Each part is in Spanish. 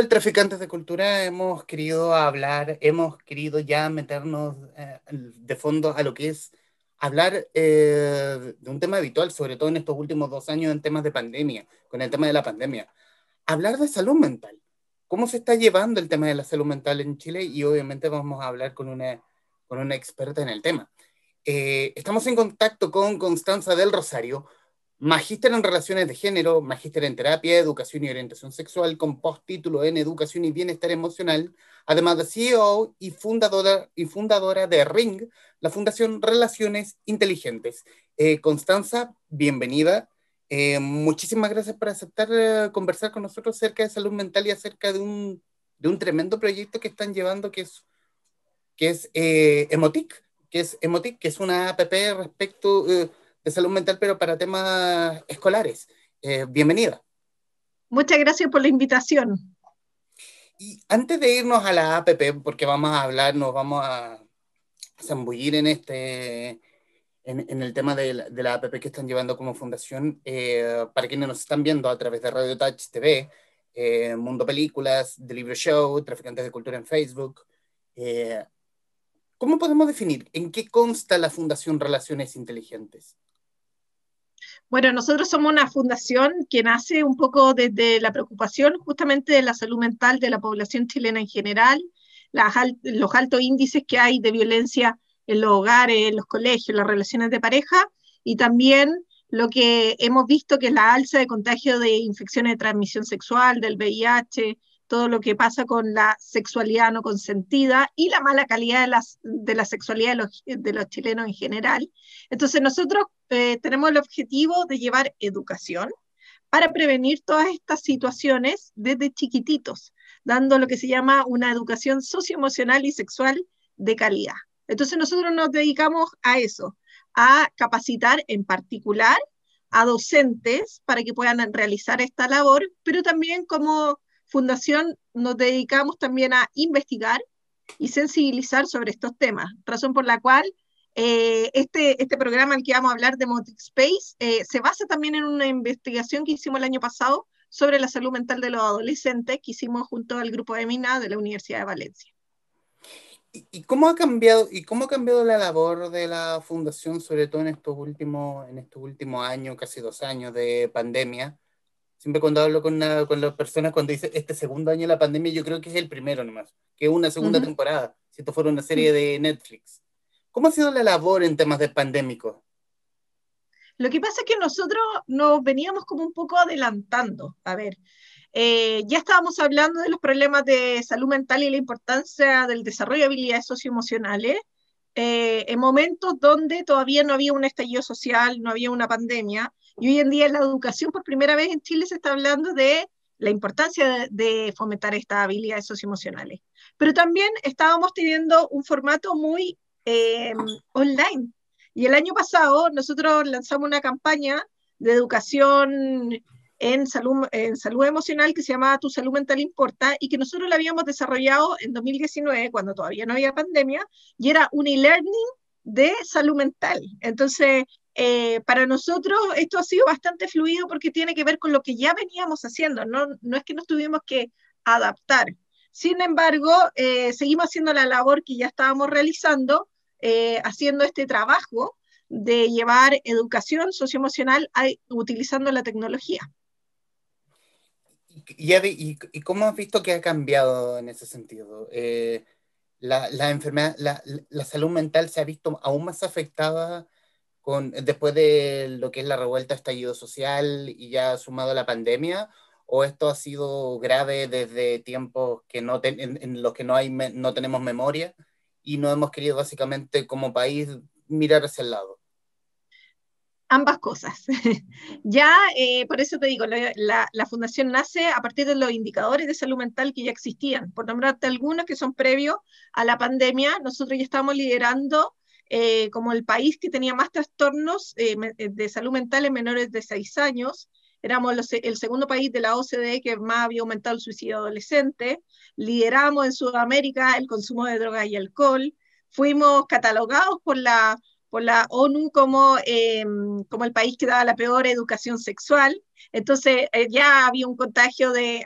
del Traficantes de Cultura hemos querido hablar, hemos querido ya meternos de fondo a lo que es hablar de un tema habitual, sobre todo en estos últimos 2 años en temas de pandemia, con el tema de la pandemia. Hablar de salud mental. ¿Cómo se está llevando el tema de la salud mental en Chile? Y obviamente vamos a hablar con una experta en el tema. Estamos en contacto con Constanza del Rosario, magíster en Relaciones de Género, magíster en Terapia, Educación y Orientación Sexual, con postítulo en Educación y Bienestar Emocional, además de CEO y fundadora de RING, la Fundación Relaciones Inteligentes. Constanza, bienvenida. Muchísimas gracias por aceptar conversar con nosotros acerca de salud mental y acerca de un tremendo proyecto que están llevando que es Emotic, que es una app respecto de salud mental, pero para temas escolares. Bienvenida. Muchas gracias por la invitación. Y antes de irnos a la app, porque vamos a hablar, nos vamos a zambullir en el tema de la app que están llevando como fundación, para quienes nos están viendo a través de Radio Touch TV, Mundo Películas, The Libro Show, Traficantes de Cultura en Facebook. ¿Cómo podemos definir en qué consta la Fundación Relaciones Inteligentes? Bueno, nosotros somos una fundación que nace un poco desde la preocupación justamente de la salud mental de la población chilena en general, los altos índices que hay de violencia en los hogares, en los colegios, las relaciones de pareja, y también lo que hemos visto que es la alza de contagio de infecciones de transmisión sexual, del VIH, todo lo que pasa con la sexualidad no consentida y la mala calidad de la sexualidad de los chilenos en general. Entonces nosotros tenemos el objetivo de llevar educación para prevenir todas estas situaciones desde chiquititos, dando lo que se llama una educación socioemocional y sexual de calidad. Entonces nosotros nos dedicamos a eso, a capacitar en particular a docentes para que puedan realizar esta labor, pero también como fundación nos dedicamos también a investigar y sensibilizar sobre estos temas, razón por la cual este programa al que vamos a hablar de Motic Space se basa también en una investigación que hicimos el año pasado sobre la salud mental de los adolescentes que hicimos junto al grupo de MINA de la Universidad de Valencia. ¿Y cómo ha cambiado la labor de la fundación, sobre todo en estos últimos años, casi 2 años de pandemia? Siempre cuando hablo con las personas, cuando dice este segundo año de la pandemia, yo creo que es el primero nomás, que es una segunda temporada, si esto fuera una serie de Netflix. ¿Cómo ha sido la labor en temas de pandémicos? Lo que pasa es que nosotros nos veníamos como un poco adelantando. A ver, ya estábamos hablando de los problemas de salud mental y la importancia del desarrollo de habilidades socioemocionales en momentos donde todavía no había un estallido social, no había una pandemia, y hoy en día en la educación por primera vez en Chile se está hablando de la importancia de fomentar estas habilidades socioemocionales. Pero también estábamos teniendo un formato muy online. Y el año pasado nosotros lanzamos una campaña de educación en salud emocional que se llamaba Tu Salud Mental Importa y que nosotros la habíamos desarrollado en 2019 cuando todavía no había pandemia y era un e-learning de salud mental. Entonces, para nosotros esto ha sido bastante fluido porque tiene que ver con lo que ya veníamos haciendo, no es que nos tuvimos que adaptar. Sin embargo, seguimos haciendo la labor que ya estábamos realizando, haciendo este trabajo de llevar educación socioemocional utilizando la tecnología. ¿Y cómo has visto que ha cambiado en ese sentido? La enfermedad, la salud mental se ha visto aún más afectada después de lo que es la revuelta, estallido social y ya sumado a la pandemia, o esto ha sido grave desde tiempos que en los que no tenemos memoria y no hemos querido básicamente como país mirar hacia el lado? Ambas cosas. Ya, por eso te digo, la fundación nace a partir de los indicadores de salud mental que ya existían. Por nombrarte algunos que son previos a la pandemia, nosotros ya estamos liderando como el país que tenía más trastornos de salud mental en menores de 6 años. Éramos el segundo país de la OCDE que más había aumentado el suicidio adolescente. Lideramos en Sudamérica el consumo de drogas y alcohol. Fuimos catalogados por la ONU como el país que daba la peor educación sexual. Entonces ya había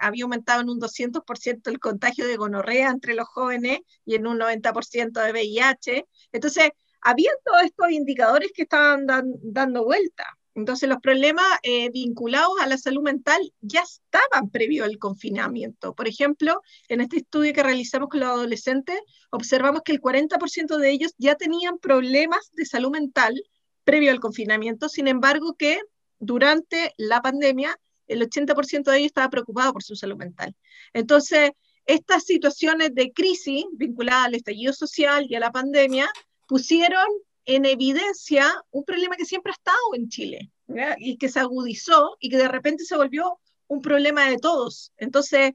había aumentado en un 200% el contagio de gonorrea entre los jóvenes y en un 90% de VIH. Entonces, había todos estos indicadores que estaban dando vuelta. Entonces, los problemas vinculados a la salud mental ya estaban previo al confinamiento. Por ejemplo, en este estudio que realizamos con los adolescentes, observamos que el 40% de ellos ya tenían problemas de salud mental previo al confinamiento, sin embargo que durante la pandemia el 80% de ellos estaba preocupado por su salud mental. Entonces, estas situaciones de crisis vinculadas al estallido social y a la pandemia pusieron en evidencia un problema que siempre ha estado en Chile, ¿ya? Y que se agudizó y que de repente se volvió un problema de todos. Entonces,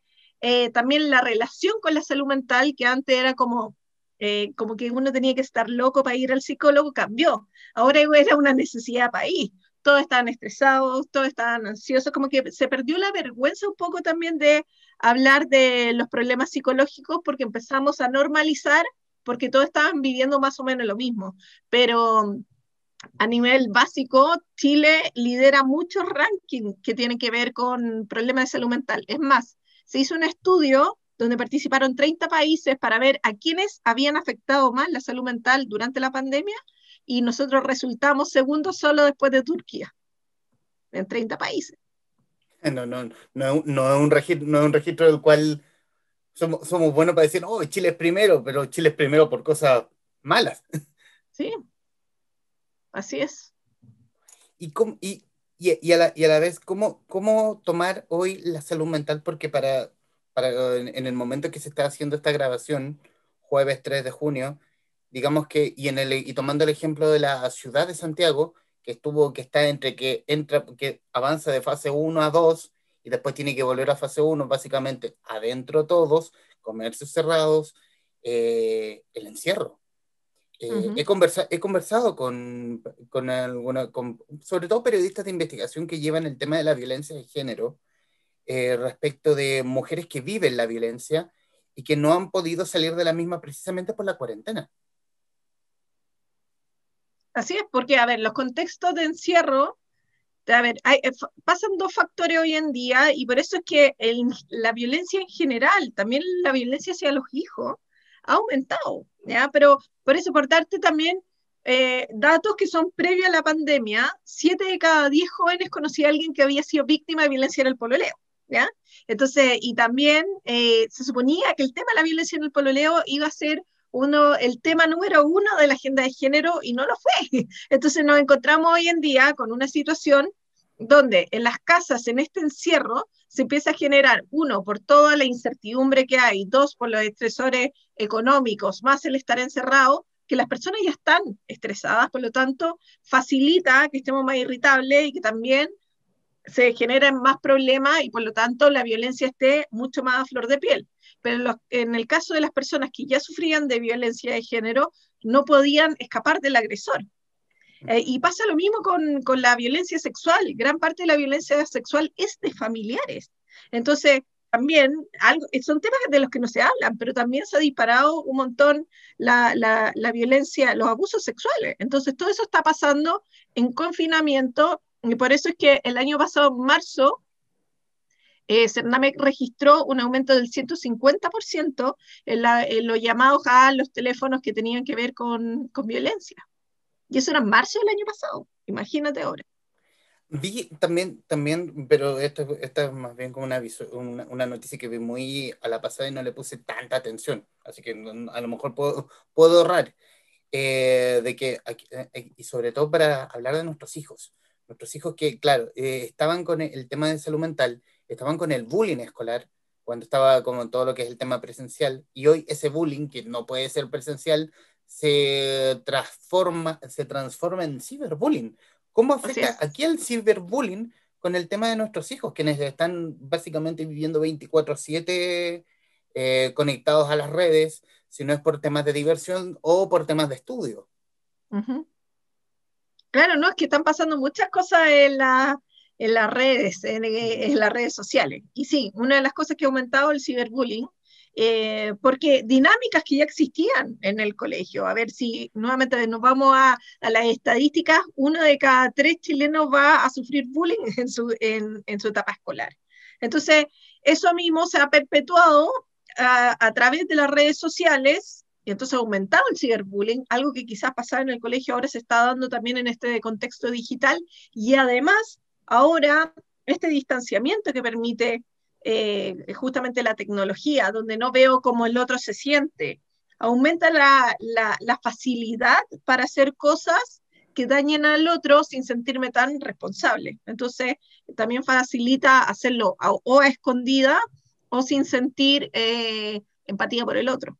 también la relación con la salud mental, que antes era como que uno tenía que estar loco para ir al psicólogo, cambió. Ahora era una necesidad país. Todos estaban estresados, todos estaban ansiosos, como que se perdió la vergüenza un poco también de hablar de los problemas psicológicos porque empezamos a normalizar, porque todos estaban viviendo más o menos lo mismo. Pero a nivel básico, Chile lidera muchos rankings que tienen que ver con problemas de salud mental. Es más, se hizo un estudio donde participaron 30 países para ver a quiénes habían afectado más la salud mental durante la pandemia y nosotros resultamos segundos solo después de Turquía, en 30 países. No es un registro, no es un registro del cual somos buenos para decir, oh, Chile es primero, pero Chile es primero por cosas malas. Sí, así es. Y, y a la vez, ¿cómo tomar hoy la salud mental? Porque en el momento que se está haciendo esta grabación, jueves 3 de junio, digamos que, y tomando el ejemplo de la ciudad de Santiago, que está que avanza de fase 1 a 2 y después tiene que volver a fase 1 básicamente adentro todos, comercios cerrados, el encierro. Ujú. He conversado sobre todo periodistas de investigación que llevan el tema de la violencia de género, respecto de mujeres que viven la violencia y que no han podido salir de la misma precisamente por la cuarentena. Así es, porque, a ver, los contextos de encierro, a ver, pasan dos factores hoy en día y por eso es que la violencia en general, también la violencia hacia los hijos, ha aumentado, ¿ya? Pero por eso, por darte también datos que son previos a la pandemia, 7 de cada 10 jóvenes conocía a alguien que había sido víctima de violencia en el pololeo, ¿ya? Entonces, y también se suponía que el tema de la violencia en el pololeo iba a ser el tema número uno de la agenda de género y no lo fue. Entonces nos encontramos hoy en día con una situación donde en las casas, en este encierro, se empieza a generar, uno, por toda la incertidumbre que hay, dos, por los estresores económicos, más el estar encerrado, que las personas ya están estresadas, por lo tanto, facilita que estemos más irritables y que también se generen más problemas y por lo tanto la violencia esté mucho más a flor de piel. Pero en el caso de las personas que ya sufrían de violencia de género, no podían escapar del agresor. Y pasa lo mismo con la violencia sexual. Gran parte de la violencia sexual es de familiares. Entonces, también son temas de los que no se hablan, pero también se ha disparado un montón la violencia, los abusos sexuales. Entonces, todo eso está pasando en confinamiento y por eso es que el año pasado, en marzo, Cername registró un aumento del 150% en los llamados a los teléfonos que tenían que ver con violencia. Y eso era en marzo del año pasado. Imagínate ahora. Vi también, pero esta es más bien como una noticia que vi muy a la pasada y no le puse tanta atención, así que a lo mejor puedo ahorrar, y sobre todo para hablar de nuestros hijos que, claro, estaban con el tema de salud mental, estaban con el bullying escolar, cuando estaba como todo lo que es el tema presencial, y hoy ese bullying, que no puede ser presencial, se transforma en ciberbullying. ¿Cómo Así afecta es. aquí el ciberbullying con el tema de nuestros hijos, quienes están básicamente viviendo 24/7 conectados a las redes, si no es por temas de diversión o por temas de estudio? Ujú. Claro, no, es que están pasando muchas cosas en las redes, en las redes sociales. Y sí, una de las cosas que ha aumentado el ciberbullying, porque dinámicas que ya existían en el colegio. A ver si nuevamente nos vamos a las estadísticas, uno de cada tres chilenos va a sufrir bullying en su etapa escolar. Entonces, eso mismo se ha perpetuado a través de las redes sociales, y entonces ha aumentado el ciberbullying, algo que quizás pasaba en el colegio, ahora se está dando también en este contexto digital, y además, ahora, este distanciamiento que permite justamente la tecnología, donde no veo cómo el otro se siente, aumenta la facilidad para hacer cosas que dañen al otro sin sentirme tan responsable. Entonces, también facilita hacerlo o a escondida o sin sentir empatía por el otro.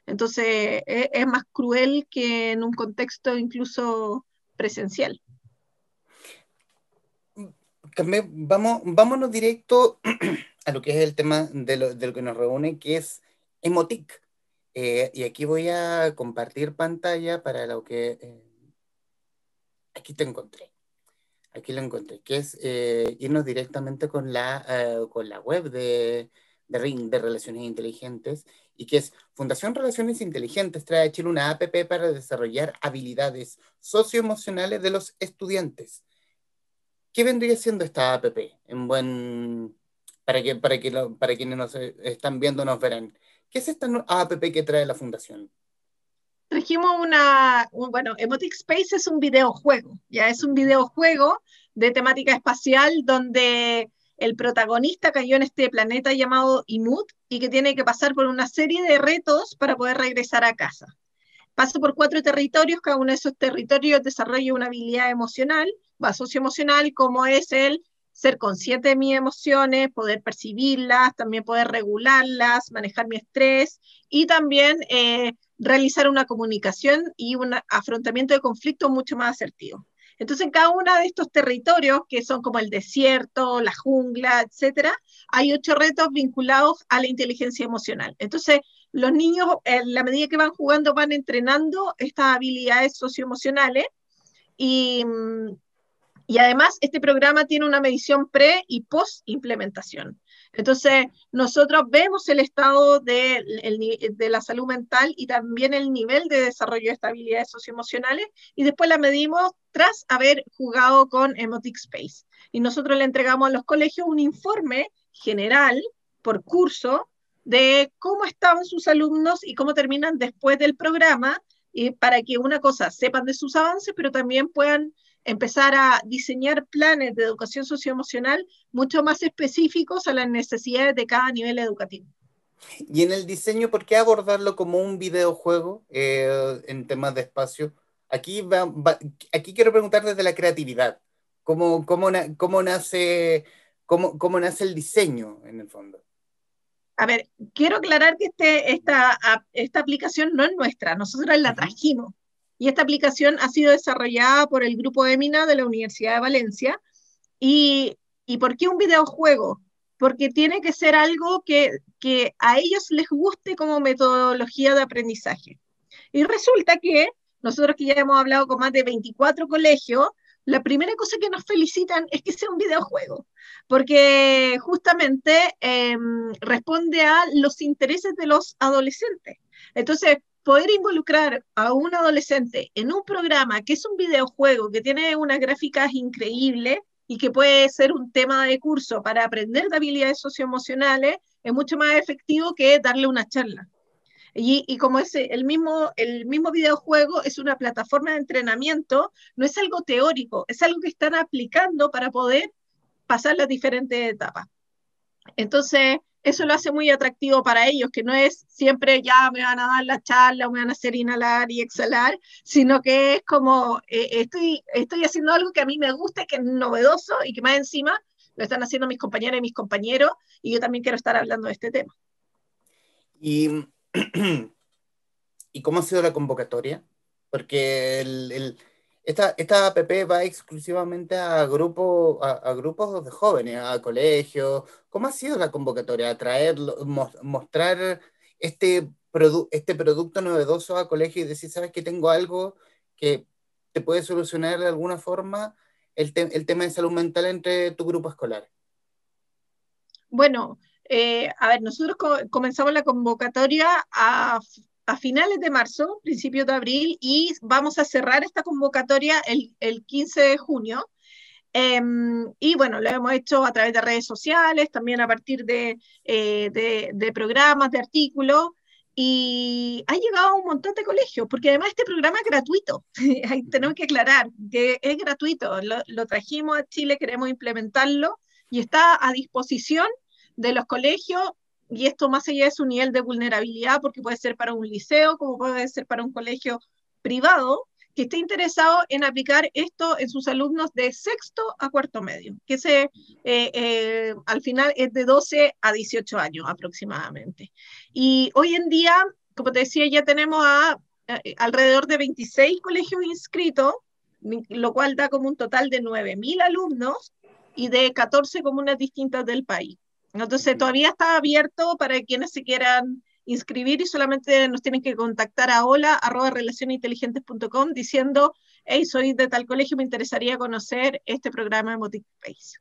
Entonces, es más cruel que en un contexto incluso presencial. Vámonos directo a lo que es el tema de lo que nos reúne, que es Emotic. Y aquí voy a compartir pantalla para lo que... aquí te encontré. Aquí lo encontré, que es irnos directamente con la web de RING, de Relaciones Inteligentes, y que es Fundación Relaciones Inteligentes trae a Chile una APP para desarrollar habilidades socioemocionales de los estudiantes. ¿Qué vendría siendo esta APP? Para quienes nos están viendo nos verán. ¿Qué es esta APP que trae la Fundación? Trajimos bueno, Emotic Space es un videojuego, ya es un videojuego de temática espacial donde el protagonista cayó en este planeta llamado Imut y que tiene que pasar por una serie de retos para poder regresar a casa. Pasa por 4 territorios, cada uno de esos territorios desarrolla una habilidad emocional, va socioemocional, como es el ser consciente de mis emociones, poder percibirlas, también poder regularlas, manejar mi estrés y también realizar una comunicación y un afrontamiento de conflicto mucho más asertivo. Entonces, en cada uno de estos territorios, que son como el desierto, la jungla, etcétera, hay 8 retos vinculados a la inteligencia emocional. Entonces, los niños, en la medida que van jugando, van entrenando estas habilidades socioemocionales y, y además este programa tiene una medición pre y post implementación. Entonces, nosotros vemos el estado de la salud mental y también el nivel de desarrollo de estas habilidades socioemocionales y después la medimos tras haber jugado con Emotic Space. Y nosotros le entregamos a los colegios un informe general por curso de cómo estaban sus alumnos y cómo terminan después del programa, y para que una cosa sepan de sus avances, pero también puedan empezar a diseñar planes de educación socioemocional mucho más específicos a las necesidades de cada nivel educativo. Y en el diseño, ¿por qué abordarlo como un videojuego en temas de espacio? Aquí quiero preguntar desde la creatividad. ¿Cómo nace, cómo nace el diseño en el fondo? A ver, quiero aclarar que esta aplicación no es nuestra, nosotros la Ujú. trajimos. Y esta aplicación ha sido desarrollada por el grupo EMINA de la Universidad de Valencia. ¿Y por qué un videojuego? Porque tiene que ser algo que a ellos les guste como metodología de aprendizaje. Y resulta que nosotros que ya hemos hablado con más de 24 colegios, la primera cosa que nos felicitan es que sea un videojuego, porque justamente responde a los intereses de los adolescentes. Entonces, poder involucrar a un adolescente en un programa que es un videojuego, que tiene unas gráficas increíbles y que puede ser un tema de curso para aprender de habilidades socioemocionales, es mucho más efectivo que darle una charla. Y como es el mismo videojuego es una plataforma de entrenamiento, no es algo teórico, es algo que están aplicando para poder pasar las diferentes etapas. Entonces, eso lo hace muy atractivo para ellos, que no es siempre ya me van a dar la charla o me van a hacer inhalar y exhalar, sino que es como estoy haciendo algo que a mí me gusta, que es novedoso y que más encima lo están haciendo mis compañeras y mis compañeros, y yo también quiero estar hablando de este tema. Y, ¿Y cómo ha sido la convocatoria? Porque esta app va exclusivamente a grupos de jóvenes, a colegios. ¿Cómo ha sido la convocatoria? Atraer, mostrar este producto novedoso a colegios y decir, ¿sabes que tengo algo que te puede solucionar de alguna forma el tema de salud mental entre tu grupo escolar? Bueno, A ver, nosotros comenzamos la convocatoria a finales de marzo, principios de abril, y vamos a cerrar esta convocatoria el 15 de junio. Y bueno, lo hemos hecho a través de redes sociales, también a partir de programas, de artículos, y ha llegado a un montón de colegios, porque además este programa es gratuito. Ahí tenemos que aclarar que es gratuito, lo trajimos a Chile, queremos implementarlo, y está a disposición de los colegios, y esto más allá de su nivel de vulnerabilidad, porque puede ser para un liceo, como puede ser para un colegio privado, que esté interesado en aplicar esto en sus alumnos de sexto a cuarto medio, que al final es de 12 a 18 años aproximadamente. Y hoy en día, como te decía, ya tenemos alrededor de 26 colegios inscritos, lo cual da como un total de 9.000 alumnos y de 14 comunas distintas del país. Entonces todavía está abierto para quienes se quieran inscribir y solamente nos tienen que contactar a hola@relacionesinteligentes.com diciendo, hey, soy de tal colegio, me interesaría conocer este programa de Motic Space.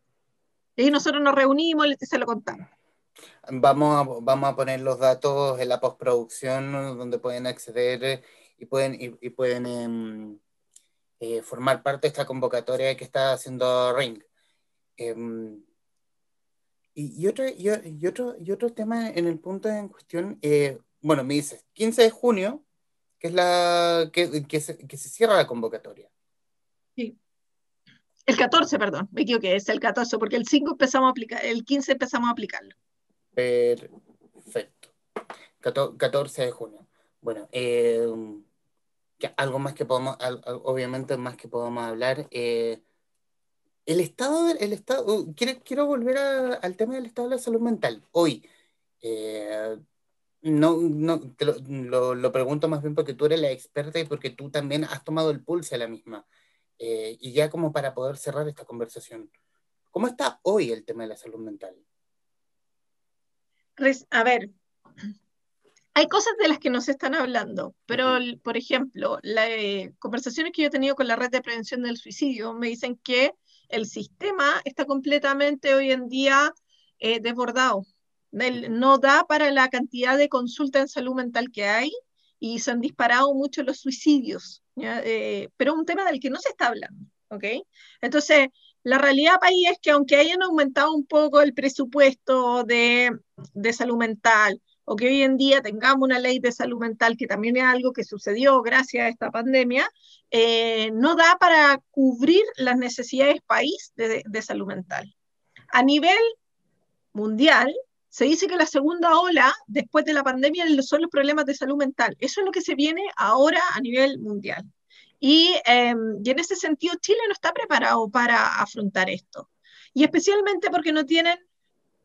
Y ahí nosotros nos reunimos y se lo contamos. Vamos a poner los datos en la postproducción donde pueden acceder y pueden formar parte de esta convocatoria que está haciendo Ring. Y otro tema en el punto en cuestión, bueno, me dices, 15 de junio, que es que se cierra la convocatoria. Sí. El 14, perdón, me equivoqué, es el 14, porque el 5 empezamos a aplicar, el 15 empezamos a aplicarlo. Perfecto. 14 de junio. Bueno, algo más que podamos, obviamente más que podamos hablar. Quiero volver al tema del estado de la salud mental. Hoy, eh, no, lo pregunto más bien porque tú eres la experta y porque tú también has tomado el pulso a la misma. Y ya como para poder cerrar esta conversación, ¿cómo está hoy el tema de la salud mental? A ver, hay cosas de las que no se están hablando, pero, Ujú. por ejemplo, las conversaciones que yo he tenido con la red de prevención del suicidio me dicen que el sistema está completamente hoy en día desbordado. No da para la cantidad de consulta en salud mental que hay y se han disparado mucho los suicidios, ¿ya? Pero es un tema del que no se está hablando, ¿ok? Entonces, la realidad país es que aunque hayan aumentado un poco el presupuesto de salud mental, o que hoy en día tengamos una ley de salud mental, que también es algo que sucedió gracias a esta pandemia, no da para cubrir las necesidades país de salud mental. A nivel mundial, se dice que la segunda ola después de la pandemia son los problemas de salud mental. Eso es lo que se viene ahora a nivel mundial. Y en ese sentido, Chile no está preparado para afrontar esto. Y especialmente porque no tienen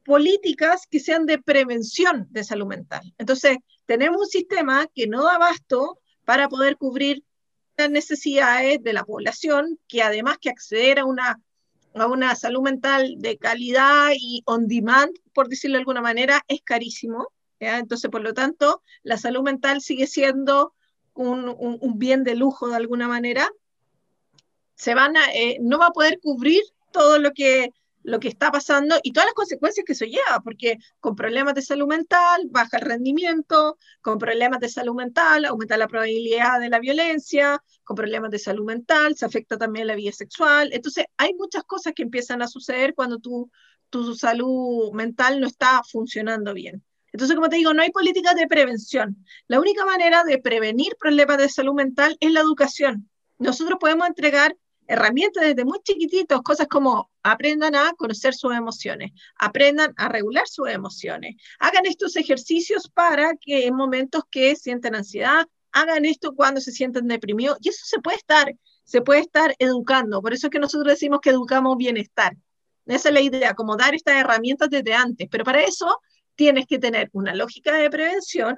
políticas que sean de prevención de salud mental. Entonces, tenemos un sistema que no da abasto para poder cubrir las necesidades de la población, que además que acceder a una salud mental de calidad y on demand, por decirlo de alguna manera, es carísimo. ¿Ya? Entonces, por lo tanto, la salud mental sigue siendo un bien de lujo de alguna manera. No va a poder cubrir todo lo que está pasando y todas las consecuencias que eso lleva, porque con problemas de salud mental baja el rendimiento, con problemas de salud mental aumenta la probabilidad de la violencia, con problemas de salud mental se afecta también la vida sexual. Entonces, hay muchas cosas que empiezan a suceder cuando tu salud mental no está funcionando bien. Entonces, como te digo, no hay políticas de prevención. La única manera de prevenir problemas de salud mental es la educación. Nosotros podemos entregar herramientas desde muy chiquititos, cosas como aprendan a conocer sus emociones, aprendan a regular sus emociones, hagan estos ejercicios para que en momentos que sienten ansiedad, hagan esto cuando se sienten deprimidos, y eso se puede estar educando, por eso es que nosotros decimos que educamos bienestar. Esa es la idea, como dar estas herramientas desde antes, pero para eso tienes que tener una lógica de prevención,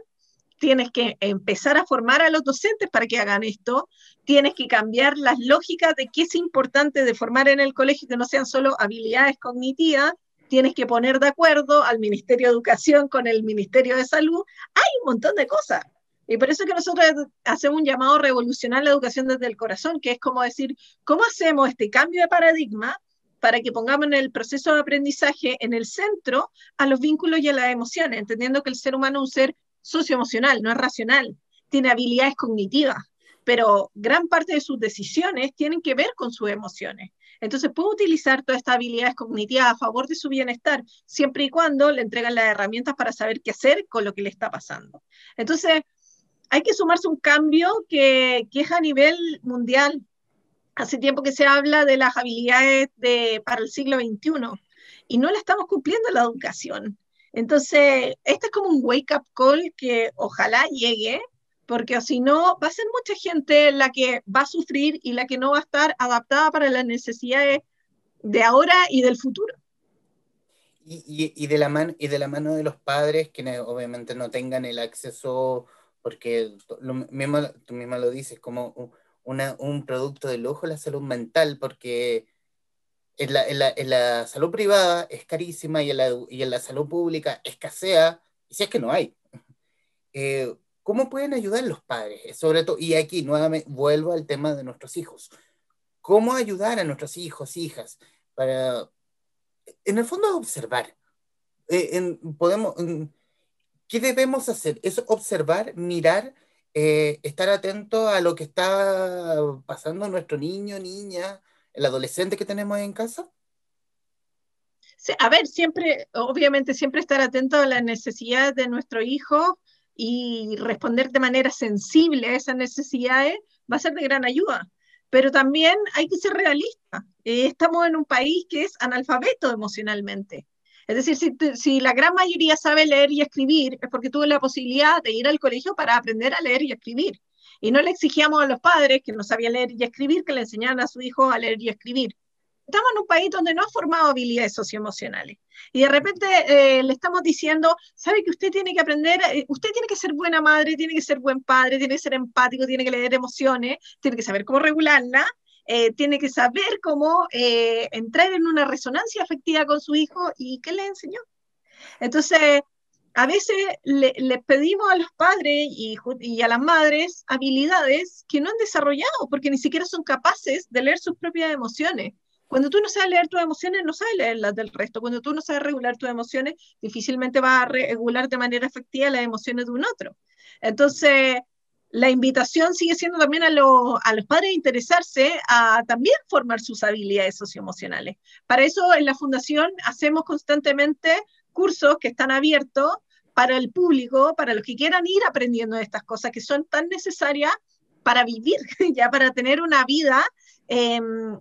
tienes que empezar a formar a los docentes para que hagan esto, tienes que cambiar las lógicas de qué es importante de formar en el colegio, que no sean solo habilidades cognitivas, tienes que poner de acuerdo al Ministerio de Educación con el Ministerio de Salud, hay un montón de cosas. Y por eso es que nosotros hacemos un llamado a revolucionar la educación desde el corazón, que es como decir, ¿cómo hacemos este cambio de paradigma para que pongamos en el proceso de aprendizaje en el centro a los vínculos y a las emociones, entendiendo que el ser humano es un ser socioemocional, no es racional, tiene habilidades cognitivas, pero gran parte de sus decisiones tienen que ver con sus emociones. Entonces puede utilizar todas estas habilidades cognitivas a favor de su bienestar, siempre y cuando le entregan las herramientas para saber qué hacer con lo que le está pasando. Entonces, hay que sumarse un cambio que es a nivel mundial. Hace tiempo que se habla de las habilidades para el siglo XXI y no la estamos cumpliendo en la educación. Entonces, este es como un wake-up call que ojalá llegue, porque o si no, va a ser mucha gente la que va a sufrir y la que no va a estar adaptada para las necesidades de ahora y del futuro. Y de la mano de los padres, quienes obviamente no tengan el acceso, porque tú misma lo dices, como un producto de lujo la salud mental, porque en la salud privada es carísima y en la salud pública escasea, y si es que no hay. ¿Cómo pueden ayudar los padres? Sobre todo, y aquí nuevamente vuelvo al tema de nuestros hijos. ¿Cómo ayudar a nuestros hijos, hijas? Para, en el fondo, observar. ¿Qué debemos hacer? Es observar, mirar, estar atento a lo que está pasando nuestro niño, niña, el adolescente que tenemos en casa. A ver, siempre, obviamente, siempre estar atento a las necesidades de nuestro hijo y responder de manera sensible a esas necesidades va a ser de gran ayuda. Pero también hay que ser realista. Estamos en un país que es analfabeto emocionalmente. Es decir, si la gran mayoría sabe leer y escribir, es porque tuvo la posibilidad de ir al colegio para aprender a leer y escribir. Y no le exigíamos a los padres que no sabían leer y escribir que le enseñaran a su hijo a leer y escribir. Estamos en un país donde no ha formado habilidades socioemocionales. Y de repente le estamos diciendo, sabe que usted tiene que aprender, usted tiene que ser buena madre, tiene que ser buen padre, tiene que ser empático, tiene que leer emociones, tiene que saber cómo regularla, tiene que saber cómo entrar en una resonancia afectiva con su hijo. ¿Y qué le enseñó? Entonces, a veces le pedimos a los padres y a las madres habilidades que no han desarrollado porque ni siquiera son capaces de leer sus propias emociones. Cuando tú no sabes leer tus emociones, no sabes leer las del resto. Cuando tú no sabes regular tus emociones, difícilmente vas a regular de manera efectiva las emociones de un otro. Entonces, la invitación sigue siendo también a los padres interesarse a también formar sus habilidades socioemocionales. Para eso en la Fundación hacemos constantemente cursos que están abiertos para el público, para los que quieran ir aprendiendo estas cosas que son tan necesarias para vivir, ya para tener una vida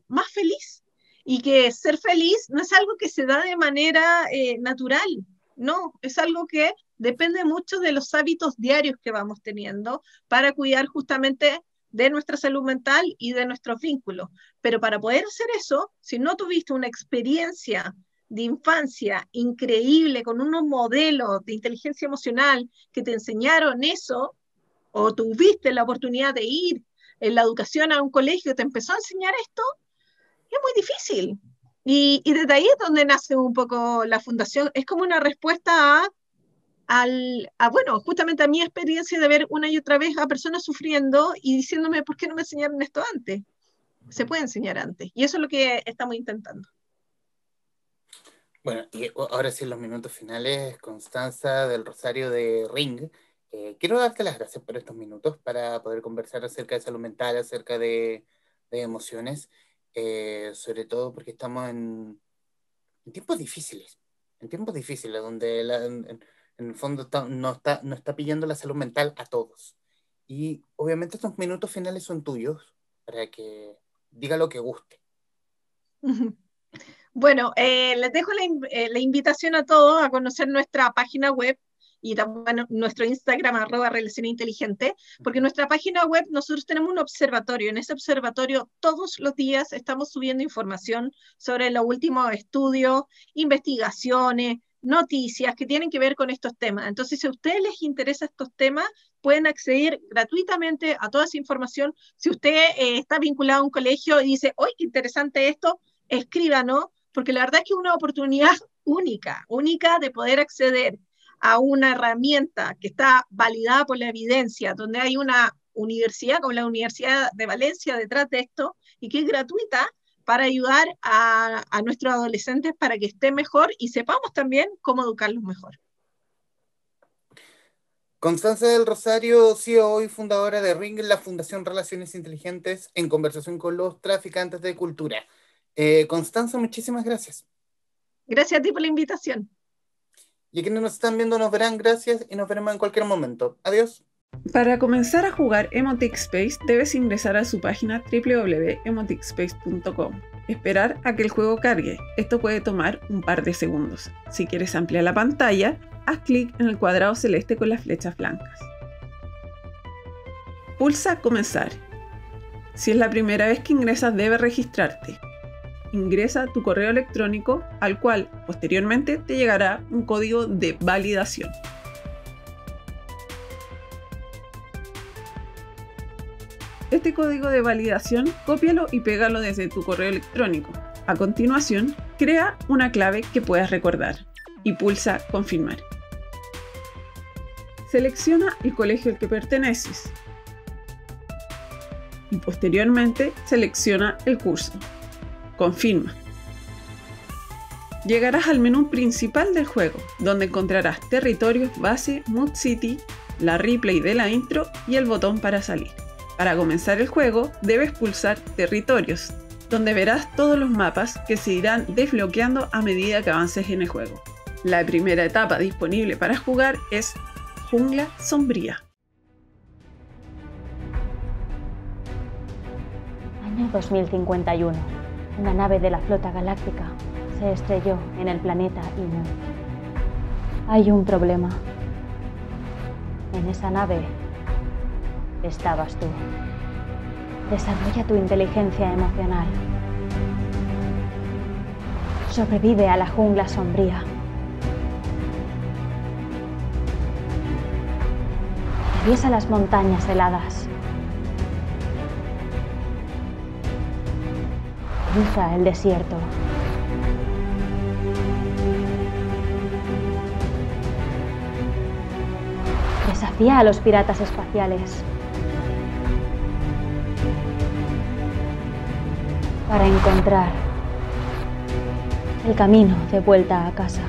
más feliz. Y que ser feliz no es algo que se da de manera natural, no, es algo que depende mucho de los hábitos diarios que vamos teniendo para cuidar justamente de nuestra salud mental y de nuestros vínculos. Pero para poder hacer eso, si no tuviste una experiencia de infancia increíble con unos modelos de inteligencia emocional que te enseñaron eso, o tuviste la oportunidad de ir en la educación a un colegio, te empezó a enseñar esto, es muy difícil. Y desde ahí es donde nace un poco la fundación. Es como una respuesta bueno, justamente a mi experiencia de ver una y otra vez a personas sufriendo y diciéndome, ¿por qué no me enseñaron esto antes? Se puede enseñar antes. Y eso es lo que estamos intentando. Bueno, y ahora sí, en los minutos finales, Constanza del Rosario de Ring. Quiero darte las gracias por estos minutos para poder conversar acerca de salud mental, acerca de emociones, sobre todo porque estamos en tiempos difíciles, donde en el fondo no está pillando la salud mental a todos. Y obviamente estos minutos finales son tuyos para que diga lo que guste. Bueno, les dejo la invitación a todos a conocer nuestra página web y también nuestro Instagram, @relación inteligente, porque en nuestra página web nosotros tenemos un observatorio. En ese observatorio todos los días estamos subiendo información sobre los últimos estudios, investigaciones, noticias que tienen que ver con estos temas. Entonces, si a ustedes les interesan estos temas, pueden acceder gratuitamente a toda esa información. Si usted está vinculado a un colegio y dice, ¡oye, qué interesante esto!, escríbanos, porque la verdad es que es una oportunidad única de poder acceder a una herramienta que está validada por la evidencia, donde hay una universidad como la Universidad de Valencia detrás de esto y que es gratuita para ayudar a nuestros adolescentes para que estén mejor y sepamos también cómo educarlos mejor. Constanza del Rosario, CEO y fundadora de Ring, la Fundación Relaciones Inteligentes, en conversación con los traficantes de cultura. Constanza, muchísimas gracias. Gracias a ti por la invitación. Y a quienes nos están viendo nos verán, gracias, y nos veremos en cualquier momento. Adiós. Para comenzar a jugar Emotic Space debes ingresar a su página www.emoticspace.com. Esperar a que el juego cargue. Esto puede tomar un par de segundos. Si quieres ampliar la pantalla, haz clic en el cuadrado celeste con las flechas blancas. Pulsa Comenzar. Si es la primera vez que ingresas, debes registrarte. Ingresa tu correo electrónico, al cual posteriormente te llegará un código de validación. Este código de validación, cópialo y pégalo desde tu correo electrónico. A continuación, crea una clave que puedas recordar y pulsa Confirmar. Selecciona el colegio al que perteneces y posteriormente selecciona el curso. Confirma. Llegarás al menú principal del juego, donde encontrarás territorios, base, Mood City, la replay de la intro y el botón para salir. Para comenzar el juego, debes pulsar Territorios, donde verás todos los mapas que se irán desbloqueando a medida que avances en el juego. La primera etapa disponible para jugar es Jungla Sombría. Año 2051. Una nave de la flota galáctica se estrelló en el planeta Inu. Hay un problema. En esa nave estabas tú. Desarrolla tu inteligencia emocional. Sobrevive a la jungla sombría. Atraviesa las montañas heladas. Cruza el desierto. Desafía a los piratas espaciales. Para encontrar el camino de vuelta a casa.